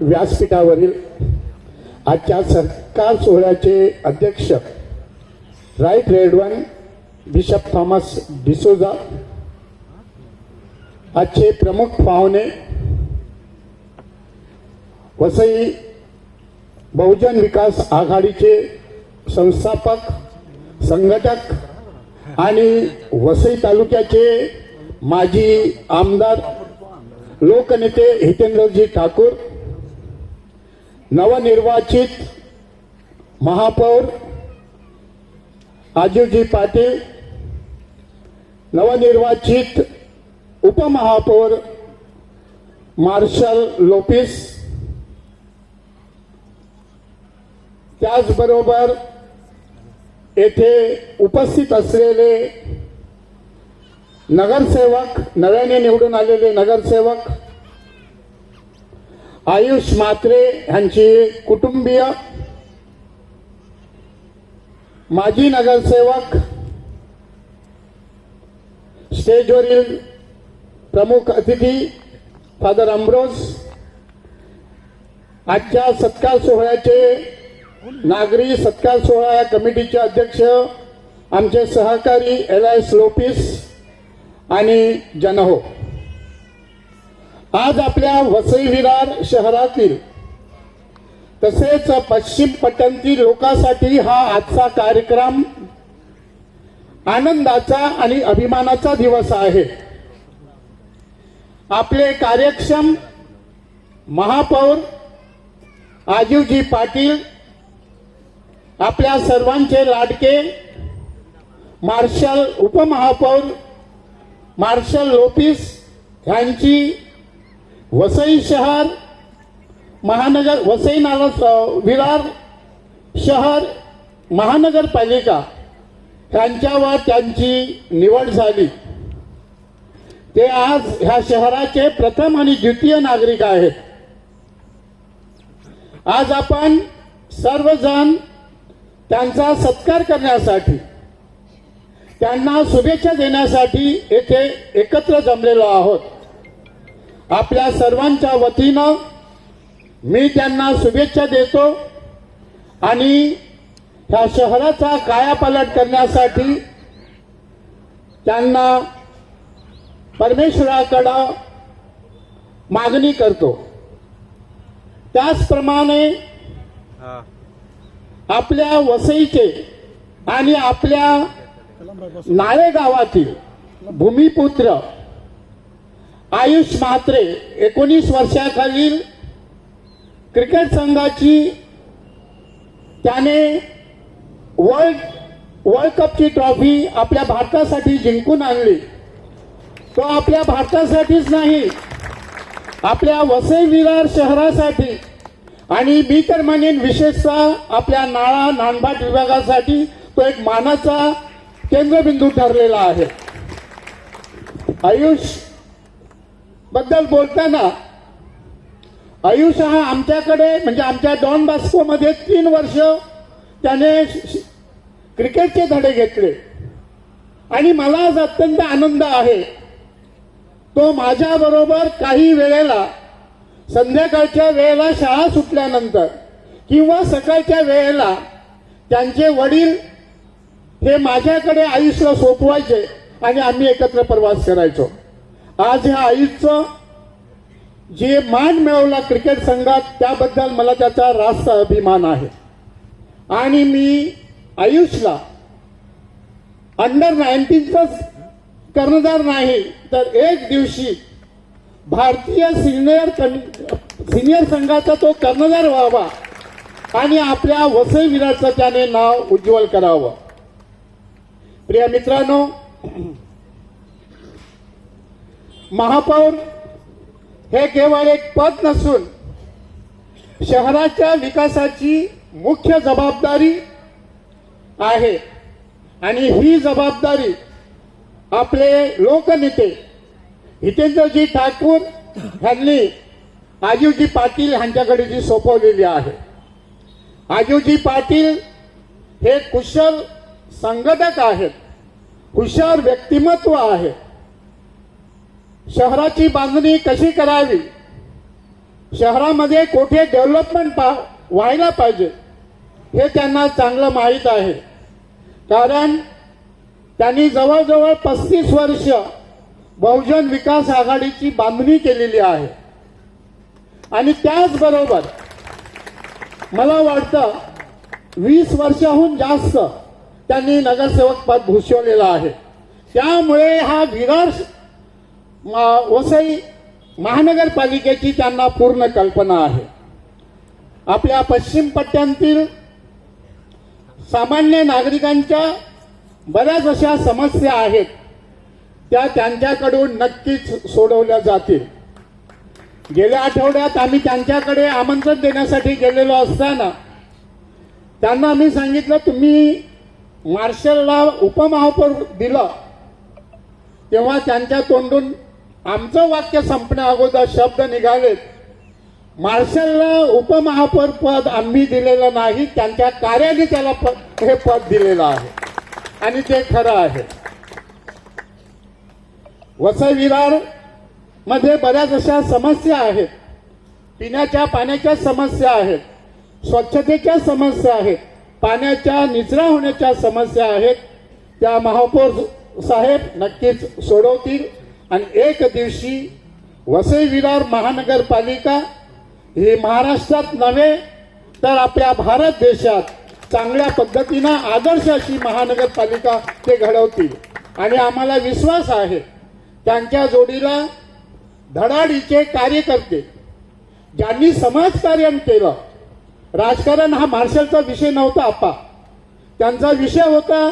व्यासपीठावरील आजच्या सत्कार सोहळ्याचे अध्यक्ष राईट रेडवन बिशप थॉमस डिसोजा, आजचे प्रमुख पाहुणे वसई बहुजन विकास आघाडीचे संस्थापक, संघटक आणि वसई तालुक्याचे माजी आमदार लोकनेते हितेंद्रजी ठाकूर, नवनिर्वाचित महापौर आजूजी पाटील, नवनिर्वाचित उपमहापौर मार्शल लोपिस, त्याचबरोबर येथे उपस्थित असलेले नगरसेवक, नव्याने निवडून आलेले नगरसेवक, आयुष म्हात्रे यांची कुटुंबीय, माजी नगरसेवक, स्टेजवरील प्रमुख अतिथी फादर अम्ब्रोज, आजच्या सत्कार सोहळ्याचे नागरी सत्कार सोहळा कमिटीचे अध्यक्ष आमचे सहकारी एल.एस. लोपिस आणि जनहो, आज आपल्या वसई विरार शहरातील तसेच पश्चिम पट्ट्यातील लोकांसाठी हा आजचा कार्यक्रम आनंदाचा आणि अभिमानाचा दिवस आहे. आपले कार्यक्षम महापौर आजूजी पाटील, आपल्या सर्वांचे लाडके मार्शल उपमहापौर मार्शल लोपिस यांची वसई शहर महानगर वसई विरार शहर महानगरपालिका यांच्यावर त्यांची निवड झाली. ते आज ह्या शहराचे प्रथम आणि द्वितीय नागरिक आहेत. आज आपण सर्वजण त्यांचा सत्कार करण्यासाठी, त्यांना शुभेच्छा देण्यासाठी येथे एकत्र जमलेलो आहोत. आपल्या सर्वांच्या वतीनं मी त्यांना शुभेच्छा देतो आणि ह्या शहराचा कायापालट करण्यासाठी त्यांना परमेश्वराकडे मागणी करतो. त्याचप्रमाणे आपल्या वसईचे आणि आपल्या नाळे गावातील भूमिपुत्र आयुष म्हात्रे 19 वर्षाखालील क्रिकेट संघाची त्याने वर्ल्ड कपची ट्रॉफी आपल्या भारतासाठी जिंकून आणली. तो आपल्या भारतासाठीच नाही, आपल्या वसई विरार शहरासाठी आणि मी तर म्हणेन विशेषतः आपल्या नाळा नांदभाट विभागासाठी तो एक मानाचा केंद्रबिंदू ठरलेला आहे. आयुष बद्दल बोलताना, आयुष हा आमच्याकडे म्हणजे आमच्या डॉन बॉस्को मध्ये 3 वर्ष त्याने क्रिकेटचे धडे घेतले आणि मला आज अत्यंत आनंद आहे. तो माझ्या बरोबर काही वेळेला संध्याकाळच्या वेळेला शाळा सुटल्यानंतर किंवा सकाळच्या वेळेला त्यांचे वडील हे माझ्याकडे आयुषला सोपवायचे आणि आम्ही एकत्र प्रवास करायचो. आज ह्या आयुषचं जे मान मिळवला क्रिकेट संघात त्याबद्दल मला त्याचा रास्त अभिमान आहे. आणि मी आयुषला अंडर-19च कर्णधार नाही तर एक दिवशी भारतीय सिनियर संघाचा तो कर्णधार व्हावा आणि आपल्या वसई विरारचं त्याने नाव उज्ज्वल करावं. प्रिय मित्रांनो, महापौर हे केवळ एक पद नसून शहराच्या विकासाची मुख्य जबाबदारी आहे आणि ही जबाबदारी आपले लोकनेते हितेंद्रजी ठाकूर यांनी आजूजी पाटील यांच्याकडे जी सोपवलेली आहे. आजूजी पाटील हे कुशल संघटक आहेत, हुशार व्यक्तिमत्व आहे. शहराची बांधणी कशी करावी शहरामध्ये कुठे डेव्हलपमेंट व्हायला पाहिजे हे त्यांना चांगलं माहीत आहे. कारण त्यांनी जवळजवळ 35 वर्ष बहुजन विकास आघाडीची बांधणी केलेली आहे. आणि त्याचबरोबर मला वाटतं 20 वर्षाहून जास्त त्यांनी नगरसेवक पद भूषवलेलं आहे. त्यामुळे हा विरार वसई महानगरपालिकेची त्यांना पूर्ण कल्पना आहे. आपल्या पश्चिम पट्ट्यातील सामान्य नागरिकांच्या बऱ्याच अशा समस्या आहेत त्या त्यांच्याकडून नक्कीच सोडवल्या जातील. गेल्या आठवड्यात आम्ही त्यांच्याकडे आमंत्रण देण्यासाठी गेलेलो असताना त्यांना मी सांगितलं, तुम्ही मार्शलला उपमहापौर दिलं तेव्हा त्यांच्या तोंडून आमचं वाक्य संपण्या अगोदर शब्द निघालेत, मार्शलला उपमहापौर पद आम्ही दिलेलं नाही, त्यांच्या कार्याने त्याला हे पद दिलेलं आहे. आणि ते खरं आहे. वसई विरार मध्ये बऱ्याच अशा समस्या आहेत. पिण्याच्या पाण्याच्या समस्या आहेत, स्वच्छतेच्या समस्या आहेत, पाण्याच्या निचरा होण्याच्या समस्या आहेत. त्या महापौर साहेब नक्कीच सोडवतील. आणि एक दिवशी वसई विरार महानगरपालिका ही महाराष्ट्रात नव्हे तर आपल्या भारत देशात चांगल्या पद्धतीनं आदर्श अशी महानगरपालिका ते घडवतील. आणि आम्हाला विश्वास आहे त्यांच्या जोडीला धडाडीचे कार्यकर्ते ज्यांनी समाजकार्य केलं. राजकारण हा मार्शलचा विषय नव्हता आप्पा, त्यांचा विषय होता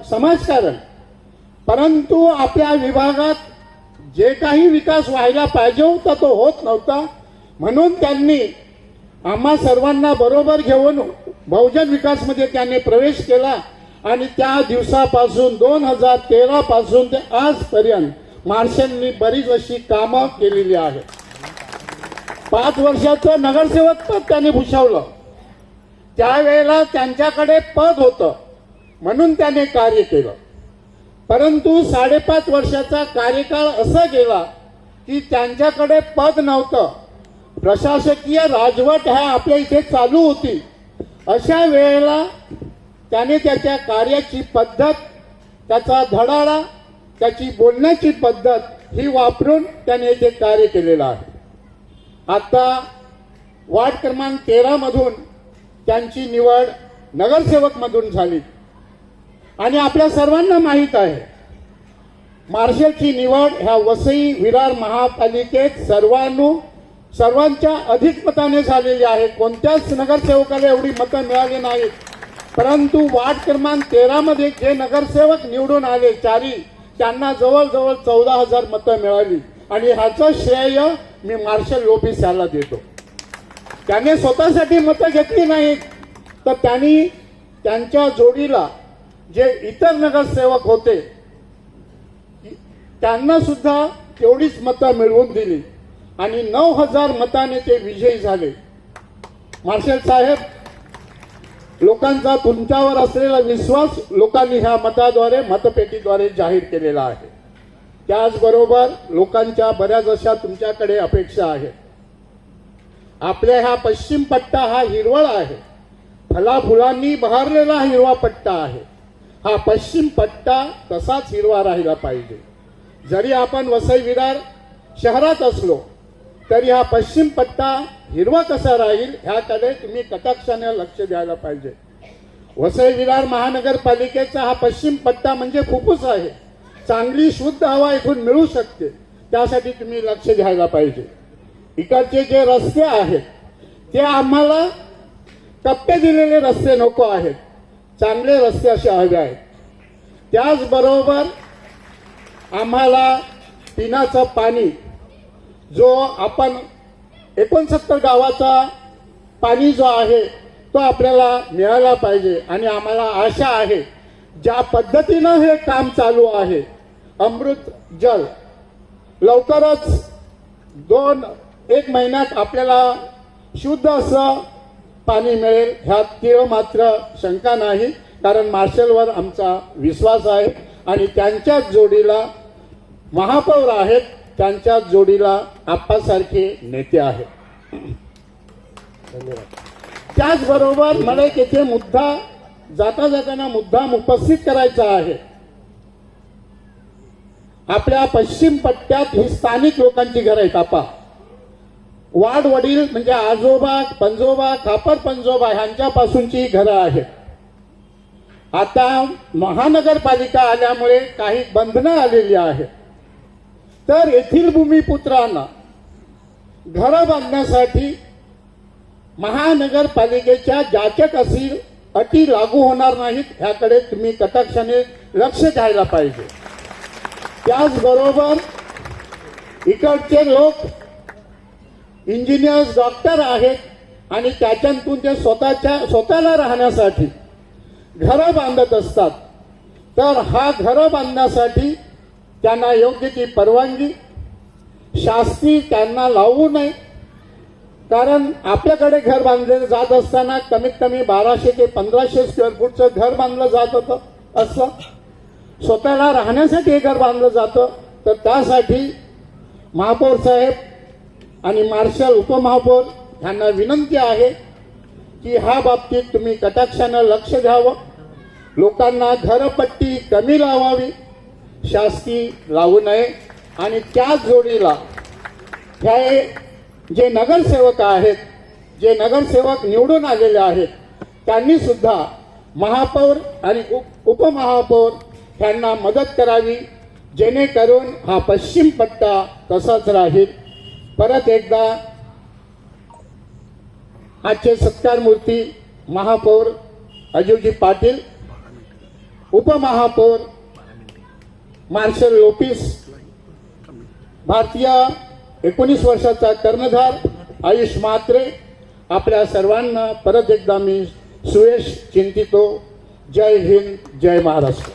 समाजकारण. परंतु आपल्या विभागात जे काही विकास व्हायला पाहिजे होता तो होत नव्हता. म्हणून त्यांनी आम्हा सर्वांना बरोबर घेऊन बहुजन विकासमध्ये त्यांनी प्रवेश केला. आणि त्या दिवसापासून 2013 पासून ते आजपर्यंत मार्शलनी बरीच अशी कामं केलेली आहेत. 5 वर्षाचं नगरसेवक पद त्यांनी भूषवलं. त्यावेळेला त्यांच्याकडे पद होतं म्हणून त्याने कार्य केलं. परंतु 5.5 वर्षाचा कार्यकाळ असा गेला की त्यांच्याकडे पद नव्हतं. प्रशासकीय राजवट हा आपल्या इथे चालू होती. अशा वेळेला त्याने त्याच्या कार्याची पद्धत, त्याचा धडाडा, त्याची बोलण्याची पद्धत ही वापरून त्याने ते कार्य केलेलं आहे. आता वार्ड क्रमांक 13 मधून त्यांची निवड नगरसेवक मधून झाली. आणि आपल्या सर्वांना माहीत आहे मार्शलची निवड ह्या वसई विरार महापालिकेत सर्वांच्या अधिक मताने झालेली आहे. कोणत्याच नगरसेवकाला एवढी मतं मिळाली नाहीत. परंतु वार्ड क्रमांक 13 मध्ये जे नगरसेवक निवडून आले चारी, त्यांना जवळजवळ 14,000 मतं मिळाली. आणि ह्याचं श्रेय मी मार्शल लोबिस याला देतो. त्याने स्वतःसाठी मतं घेतली नाहीत, तर त्यांनी त्यांच्या जोडीला जे इतर नगरसेवक होते त्यांना सुद्धा तेवढीच मतं मिळवून दिली. आणि 9,000 मताने ते विजयी झाले. मार्शल साहेब, लोकांचा तुमच्यावर असलेला विश्वास लोकांनी ह्या मताद्वारे, मतपेटीद्वारे जाहीर केलेला आहे. त्याचबरोबर लोकांच्या बऱ्याच अशा तुमच्याकडे अपेक्षा आहेत. आपल्या ह्या पश्चिम पट्टा हा हिरवळ आहे, फुलांनी बहरलेला हिरवा पट्टा आहे. हा पश्चिम पट्टा तसाच हिरवा राहिला पाहिजे. जरी आपण वसई विरार शहरात असलो तरी हा पश्चिम पट्टा हिरवा कसा राहील ह्याकडे तुम्ही कटाक्षाने लक्ष द्यायला पाहिजे. वसई विरार महानगरपालिकेचा हा पश्चिम पट्टा म्हणजे फुफ्फुस आहे. चांगली शुद्ध हवा इथून मिळू शकते, त्यासाठी तुम्ही लक्ष द्यायला पाहिजे. इकडचे जे रस्ते आहेत ते आम्हाला टप्पे दिलेले रस्ते नको आहेत, चांगले रस्ते असे हवे आहेत. त्याचबरोबर आम्हाला पिण्याचं पाणी, जो आपण 69 गावाचा पाणी जो आहे तो आपल्याला मिळाला पाहिजे. आणि आम्हाला आशा आहे ज्या पद्धतीनं हे काम चालू आहे अमृत जल, लवकरच 1 महिन्यात आपल्याला शुद्ध असं पाणी मिळेल ह्यात तीळ मात्र शंका नाही. कारण मार्शलवर आमचा विश्वास आहे आणि त्यांच्याच जोडीला महापौर आहेत त्यांच्या जोडीला आप्पासारखे नेते आहेत. त्याचबरोबर मला एक येथे मुद्दा जाता जाताना मुद्दाम उपस्थित करायचा आहे. आपल्या पश्चिम पट्ट्यात ही स्थानिक लोकांची घरं आहेत. आपा वाड वडील म्हणजे आजोबा पंजोबा खापर पंजोबा ह्यांच्यापासूनची घरं आहेत. आता महानगरपालिका आल्यामुळे काही बंधनं आलेली आहेत. तर येथील भूमिपुत्रांना घरं बांधण्यासाठी महानगरपालिकेच्या जाचक अशी अटी लागू होणार नाहीत, ह्याकडे तुम्ही कटाक्षाने लक्ष द्यायला पाहिजे. त्याचबरोबर इकडचे लोक इंजिनियर्स डॉक्टर आहेत आणि त्याच्यातून ते स्वतःला राहण्यासाठी घरं बांधत असतात. तर हा घरं बांधण्यासाठी त्यांना योग्य ती परवानगी शास्त्री त्यांना लावू नये. कारण आपल्याकडे घर बांधले जात असताना कमीत कमी 1200 ते 1500 स्क्वेअर फूटचं घर बांधलं जात होतं. असं स्वतःला राहण्यासाठी हे घर बांधलं जातं. तर त्यासाठी महापौर साहेब आणि मार्शल उपमहापौर यांना विनंती आहे की ह्या बाबतीत तुम्ही कटाक्षानं लक्ष द्यावं. लोकांना घरपट्टी कमी लावावी, शास्ती लावू नये. आणि त्याच जोडीला हे जे नगरसेवक आहेत, जे नगरसेवक निवडून आलेले आहेत, त्यांनी सुद्धा महापौर आणि उपमहापौर यांना मदत करावी, जेणेकरून हा पश्चिम पट्टा तसाच राहील. परत एकदा आजचे सत्कार मूर्ती महापौर अजूजी पाटील, उपमहापौर मार्शल लोपिस, भारतीय 19 वर्षाचा कर्णधार आयुष म्हात्रे, आपल्या सर्वांना परत एकदा मी सुयश चिंतितो. जय हिंद, जय महाराष्ट्र.